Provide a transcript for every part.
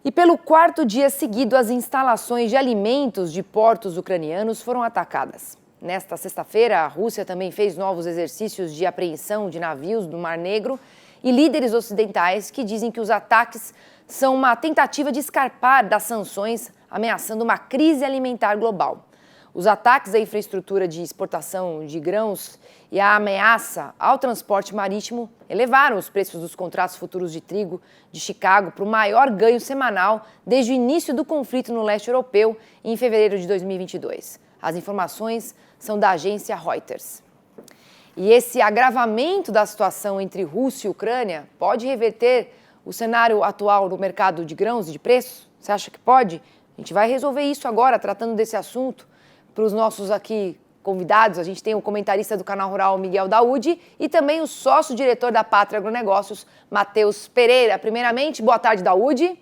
E pelo quarto dia seguido, as instalações de alimentos de portos ucranianos foram atacadas. Nesta sexta-feira, a Rússia também fez novos exercícios de apreensão de navios do Mar Negro e líderes ocidentais que dizem que os ataques são uma tentativa de escapar das sanções, ameaçando uma crise alimentar global. Os ataques à infraestrutura de exportação de grãos e a ameaça ao transporte marítimo elevaram os preços dos contratos futuros de trigo de Chicago para o maior ganho semanal desde o início do conflito no leste europeu em fevereiro de 2022. As informações são da agência Reuters. E esse agravamento da situação entre Rússia e Ucrânia pode reverter o cenário atual no mercado de grãos e de preços? Você acha que pode? A gente vai resolver isso agora, tratando desse assunto. Para os nossos aqui convidados, a gente tem o comentarista do Canal Rural, Miguel Daúde, e também o sócio-diretor da Pátria Agronegócios, Matheus Pereira. Primeiramente, boa tarde, Daúde.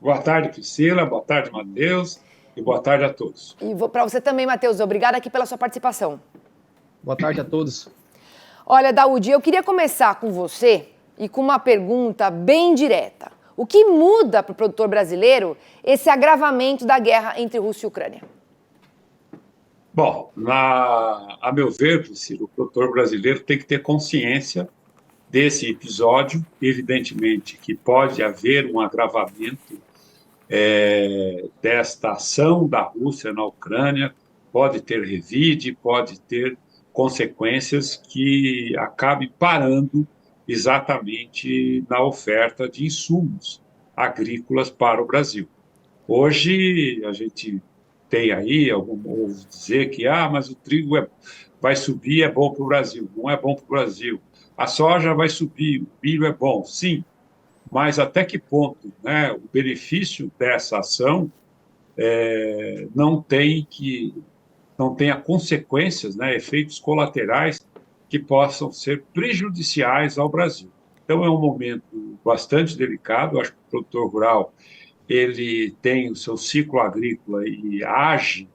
Boa tarde, Priscila. Boa tarde, Matheus. E boa tarde a todos. E para você também, Matheus, obrigada aqui pela sua participação. Boa tarde a todos. Olha, Daúde, eu queria começar com você e com uma pergunta bem direta. O que muda para o produtor brasileiro esse agravamento da guerra entre Rússia e Ucrânia? Bom, a meu ver, Priscila, o produtor brasileiro tem que ter consciência desse episódio. Evidentemente que pode haver um agravamento desta ação da Rússia na Ucrânia, pode ter revide, pode ter consequências que acabem parando exatamente na oferta de insumos agrícolas para o Brasil. Hoje, a gente tem aí, ouvo dizer que mas o trigo vai subir, é bom para o Brasil. Não é bom para o Brasil. A soja vai subir, o milho é bom, sim. Mas até que ponto, né, o benefício dessa ação não tenha consequências, né, efeitos colaterais que possam ser prejudiciais ao Brasil. Então, é um momento bastante delicado. Eu acho que o produtor rural ele tem o seu ciclo agrícola e age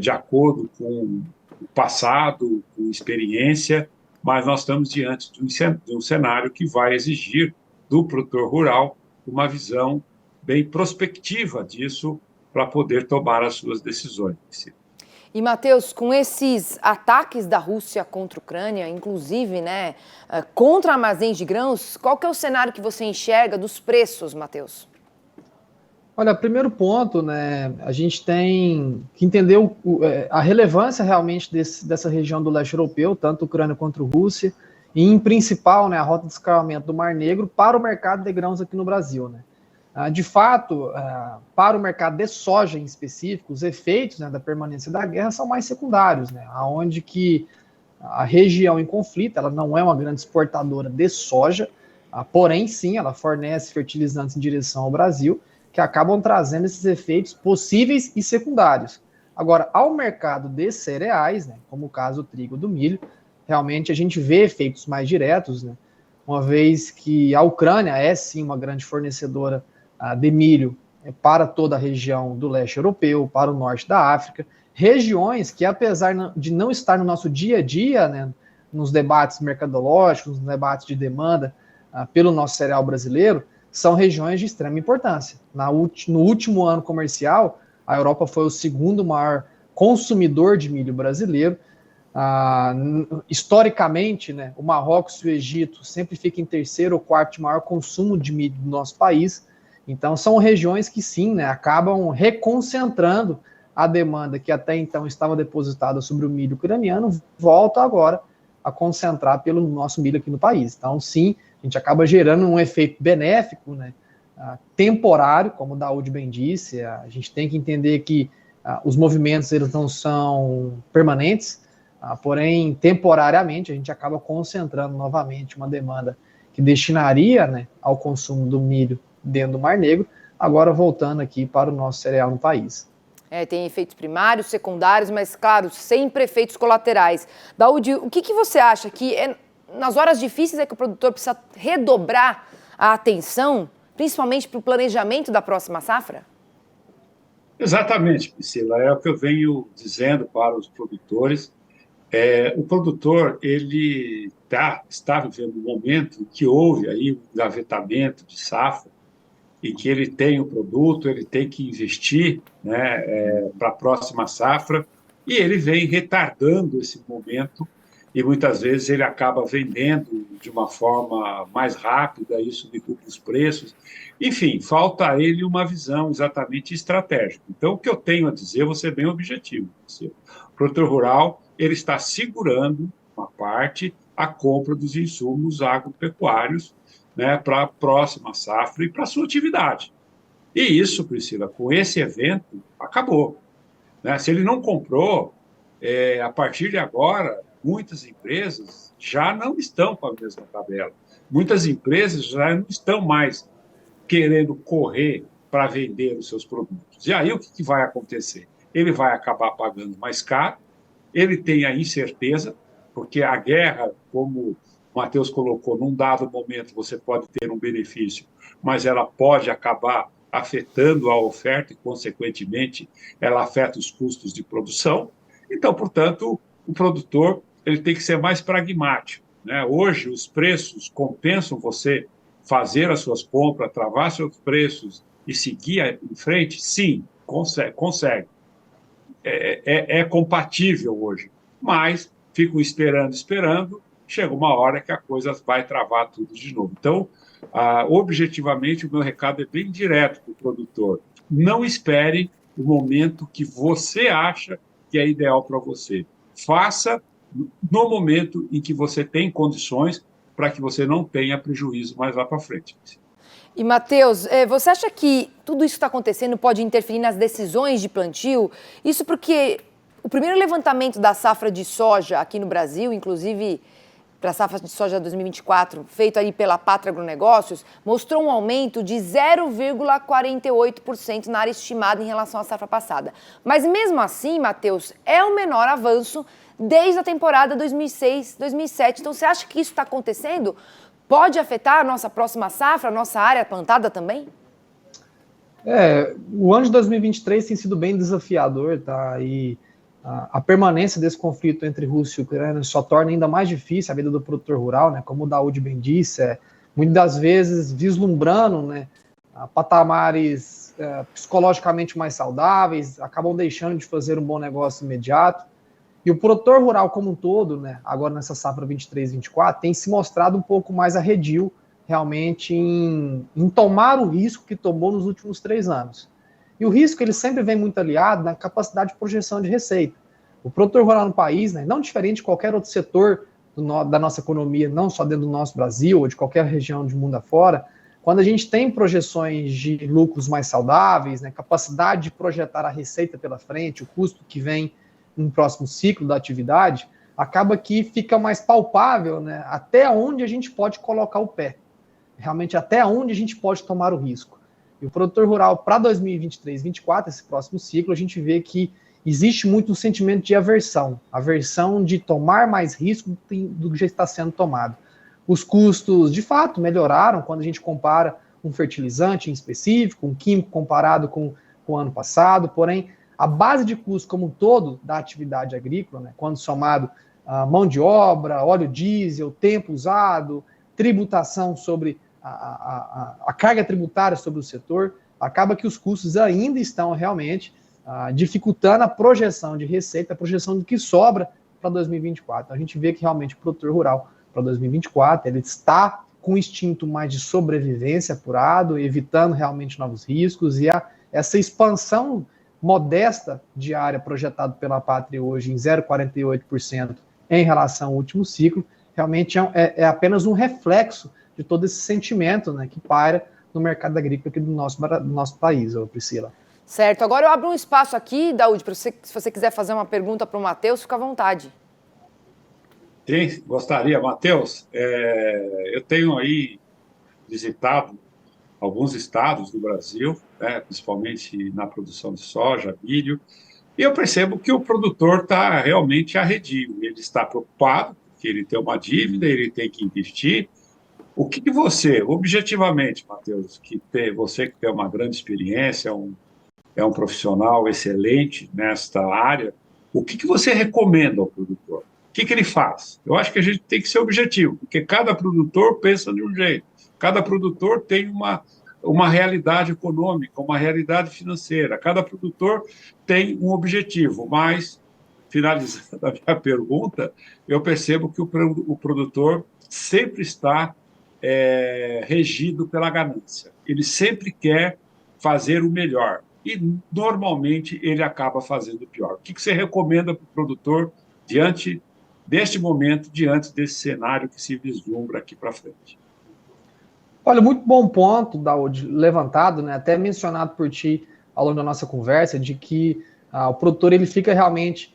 de acordo com o passado, com experiência, mas nós estamos diante de um cenário que vai exigir do produtor rural uma visão bem prospectiva disso para poder tomar as suas decisões. E, Matheus, com esses ataques da Rússia contra a Ucrânia, inclusive, né, contra armazéns de grãos, qual que é o cenário que você enxerga dos preços, Matheus? Olha, primeiro ponto, né, a gente tem que entender a relevância realmente dessa região do leste europeu, tanto Ucrânia quanto Rússia, e em principal, né, a rota de escoamento do Mar Negro para o mercado de grãos aqui no Brasil, né. De fato, para o mercado de soja em específico, os efeitos, né, da permanência da guerra são mais secundários, né, onde que a região em conflito ela não é uma grande exportadora de soja, porém, sim, ela fornece fertilizantes em direção ao Brasil, que acabam trazendo esses efeitos possíveis e secundários. Agora, ao mercado de cereais, né, como o caso do trigo e do milho, realmente a gente vê efeitos mais diretos, né, uma vez que a Ucrânia é sim uma grande fornecedora de milho para toda a região do leste europeu, para o norte da África, regiões que, apesar de não estar no nosso dia a dia, né, nos debates mercadológicos, nos debates de demanda pelo nosso cereal brasileiro, são regiões de extrema importância. No último ano comercial, a Europa foi o segundo maior consumidor de milho brasileiro. Historicamente, né, o Marrocos e o Egito sempre ficam em terceiro ou quarto maior consumo de milho do nosso país. Então, são regiões que sim, né, acabam reconcentrando a demanda que até então estava depositada sobre o milho ucraniano, volta agora a concentrar pelo nosso milho aqui no país. Então, sim, a gente acaba gerando um efeito benéfico, né, temporário, como o Daúde bem disse. A gente tem que entender que os movimentos eles não são permanentes, porém, temporariamente, a gente acaba concentrando novamente uma demanda que destinaria, né, ao consumo do milho dentro do Mar Negro, agora voltando aqui para o nosso cereal no país. Tem efeitos primários, secundários, mas, claro, sempre efeitos colaterais. Daúde, o que você acha que nas horas difíceis é que o produtor precisa redobrar a atenção, principalmente para o planejamento da próxima safra? Exatamente, Priscila, é o que eu venho dizendo para os produtores. O produtor ele está vivendo um momento em que houve aí um engavetamento de safra, e que ele tem o produto, ele tem que investir, né, para a próxima safra, e ele vem retardando esse momento, e muitas vezes ele acaba vendendo de uma forma mais rápida, isso dificulta os preços. Enfim, falta a ele uma visão exatamente estratégica. Então, o que eu tenho a dizer, vou ser bem objetivo. O produtor rural ele está segurando uma parte a compra dos insumos agropecuários, né, para a próxima safra e para a sua atividade. E isso, Priscila, com esse evento, acabou. Né? Se ele não comprou, a partir de agora, muitas empresas já não estão com a mesma tabela. Muitas empresas já não estão mais querendo correr para vender os seus produtos. E aí o que vai acontecer? Ele vai acabar pagando mais caro, ele tem a incerteza, porque a guerra, como o Matheus colocou, num dado momento você pode ter um benefício, mas ela pode acabar afetando a oferta e, consequentemente, ela afeta os custos de produção. Então, portanto, o produtor ele tem que ser mais pragmático. Né? Hoje, os preços compensam você fazer as suas compras, travar seus preços e seguir em frente? Sim, consegue. É compatível hoje, mas ficam esperando, chega uma hora que a coisa vai travar tudo de novo. Então, objetivamente, o meu recado é bem direto para o produtor. Não espere o momento que você acha que é ideal para você. Faça no momento em que você tem condições para que você não tenha prejuízo mais lá para frente. E, Matheus, você acha que tudo isso que está acontecendo pode interferir nas decisões de plantio? Isso porque o primeiro levantamento da safra de soja aqui no Brasil, inclusive para a safra de soja 2024, feito aí pela Pátria Agronegócios, mostrou um aumento de 0,48% na área estimada em relação à safra passada. Mas mesmo assim, Matheus, é o menor avanço desde a temporada 2006-2007. Então, você acha que isso está acontecendo? Pode afetar a nossa próxima safra, a nossa área plantada também? O ano de 2023 tem sido bem desafiador, tá? E a permanência desse conflito entre Rússia e Ucrânia só torna ainda mais difícil a vida do produtor rural, né? Como o Daoud bem disse, muitas das vezes vislumbrando, né, patamares psicologicamente mais saudáveis, acabam deixando de fazer um bom negócio imediato. E o produtor rural como um todo, né, agora nessa safra 23-24, tem se mostrado um pouco mais arredio realmente em tomar o risco que tomou nos últimos 3 anos. E o risco ele sempre vem muito aliado na capacidade de projeção de receita. O produtor rural no país, né, não diferente de qualquer outro setor da nossa economia, não só dentro do nosso Brasil ou de qualquer região do mundo afora, quando a gente tem projeções de lucros mais saudáveis, né, capacidade de projetar a receita pela frente, o custo que vem no próximo ciclo da atividade, acaba que fica mais palpável, né, até onde a gente pode colocar o pé, realmente até onde a gente pode tomar o risco. E o produtor rural para 2023-24, esse próximo ciclo, a gente vê que existe muito um sentimento de aversão de tomar mais risco do que já está sendo tomado. Os custos, de fato, melhoraram quando a gente compara um fertilizante em específico, um químico comparado com o ano passado, porém, a base de custo como um todo da atividade agrícola, né, quando somado a mão de obra, óleo diesel, tempo usado, tributação sobre a carga tributária sobre o setor, acaba que os custos ainda estão realmente dificultando a projeção de receita, a projeção do que sobra para 2024. A gente vê que realmente o produtor rural para 2024 ele está com um instinto mais de sobrevivência apurado, evitando realmente novos riscos, e essa expansão modesta de área projetada pela Pátria hoje em 0,48% em relação ao último ciclo, realmente é apenas um reflexo de todo esse sentimento, né, que paira no mercado agrícola aqui do nosso país, Priscila. Certo. Agora eu abro um espaço aqui, Daoud, para você, se você quiser fazer uma pergunta para o Matheus, fica à vontade. Sim, gostaria. Matheus, eu tenho aí visitado alguns estados do Brasil, né, principalmente na produção de soja, milho, e eu percebo que o produtor está realmente arredio. Ele está preocupado, porque ele tem uma dívida, ele tem que investir. O que você, objetivamente, Matheus, você que tem uma grande experiência, é um profissional excelente nesta área, o que você recomenda ao produtor? O que ele faz? Eu acho que a gente tem que ser objetivo, porque cada produtor pensa de um jeito, cada produtor tem uma realidade econômica, uma realidade financeira. Cada produtor tem um objetivo, mas, finalizando a minha pergunta, eu percebo que o produtor sempre está regido pela ganância. Ele sempre quer fazer o melhor e, normalmente, ele acaba fazendo o pior. O que você recomenda para o produtor diante deste momento, diante desse cenário que se vislumbra aqui para frente? Olha, muito bom ponto, Daud, levantado, né, até mencionado por ti ao longo da nossa conversa, de que o produtor ele fica realmente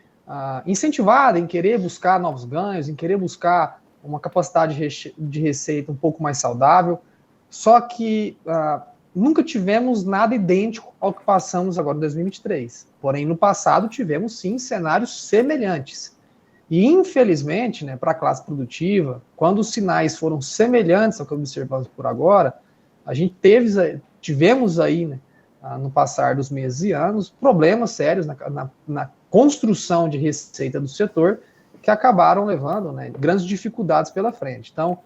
incentivado em querer buscar novos ganhos, em querer buscar uma capacidade de receita um pouco mais saudável, só que nunca tivemos nada idêntico ao que passamos agora em 2023. Porém, no passado tivemos sim cenários semelhantes. E, infelizmente, né, para a classe produtiva, quando os sinais foram semelhantes ao que observamos por agora, a gente tivemos aí, né, no passar dos meses e anos, problemas sérios na construção de receita do setor, que acabaram levando, né, grandes dificuldades pela frente. Então,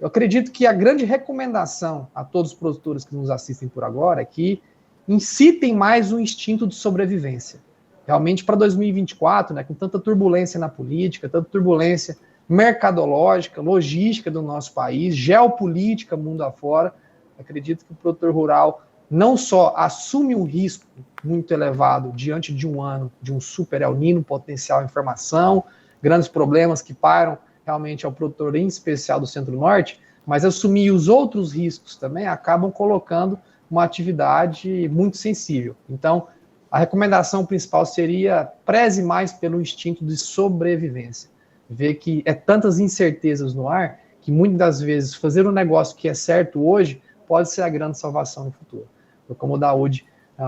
eu acredito que a grande recomendação a todos os produtores que nos assistem por agora é que incitem mais o instinto de sobrevivência. Realmente, para 2024, né, com tanta turbulência na política, tanta turbulência mercadológica, logística do nosso país, geopolítica mundo afora, acredito que o produtor rural não só assume um risco muito elevado diante de um ano de um super El Niño, potencial inflação, grandes problemas que pairam realmente ao produtor, em especial do Centro-Norte, mas assumir os outros riscos também acabam colocando uma atividade muito sensível. Então, a recomendação principal seria preze mais pelo instinto de sobrevivência. Ver que é tantas incertezas no ar que muitas das vezes fazer um negócio que é certo hoje pode ser a grande salvação no futuro. Como o Daud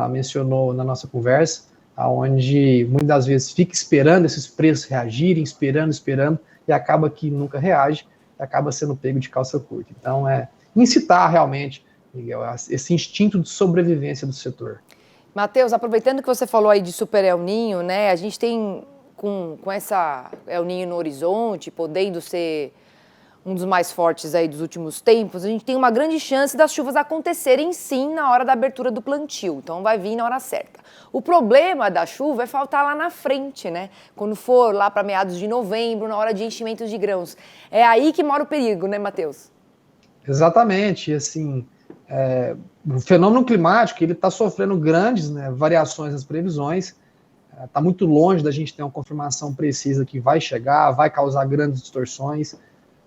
mencionou na nossa conversa, onde muitas das vezes fica esperando esses preços reagirem, esperando, e acaba que nunca reage, e acaba sendo pego de calça curta. Então, incitar realmente, Miguel, esse instinto de sobrevivência do setor. Matheus, aproveitando que você falou aí de super El Niño, né, a gente tem, com essa El Niño no horizonte, podendo ser um dos mais fortes aí dos últimos tempos, a gente tem uma grande chance das chuvas acontecerem sim na hora da abertura do plantio, então vai vir na hora certa. O problema da chuva é faltar lá na frente, né, quando for lá para meados de novembro, na hora de enchimentos de grãos. É aí que mora o perigo, né, Matheus? Exatamente, assim, o fenômeno climático ele está sofrendo grandes, né, variações nas previsões, está muito longe da gente ter uma confirmação precisa que vai chegar, vai causar grandes distorções.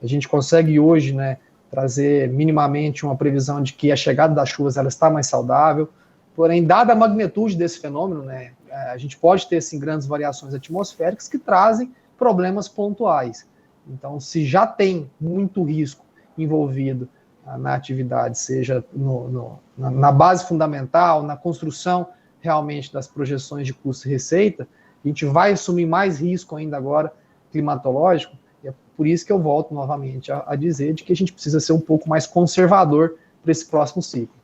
A gente consegue hoje, né, trazer minimamente uma previsão de que a chegada das chuvas ela está mais saudável, porém, dada a magnitude desse fenômeno, né, a gente pode ter assim, grandes variações atmosféricas que trazem problemas pontuais. Então, se já tem muito risco envolvido na atividade, seja na base fundamental, na construção realmente das projeções de custo e receita, a gente vai assumir mais risco ainda agora climatológico, e é por isso que eu volto novamente a dizer de que a gente precisa ser um pouco mais conservador para esse próximo ciclo.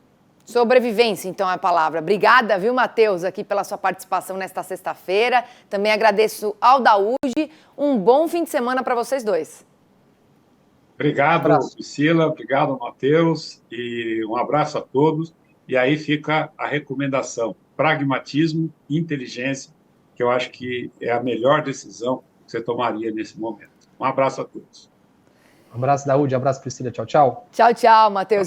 Sobrevivência, então, é a palavra. Obrigada, viu, Matheus, aqui pela sua participação nesta sexta-feira. Também agradeço ao Daud. Um bom fim de semana para vocês dois. Obrigado, Priscila, obrigado, Matheus, e um abraço a todos. E aí fica a recomendação, pragmatismo e inteligência, que eu acho que é a melhor decisão que você tomaria nesse momento. Um abraço a todos. Um abraço, Daud, um abraço, Priscila, tchau, tchau. Tchau, Matheus.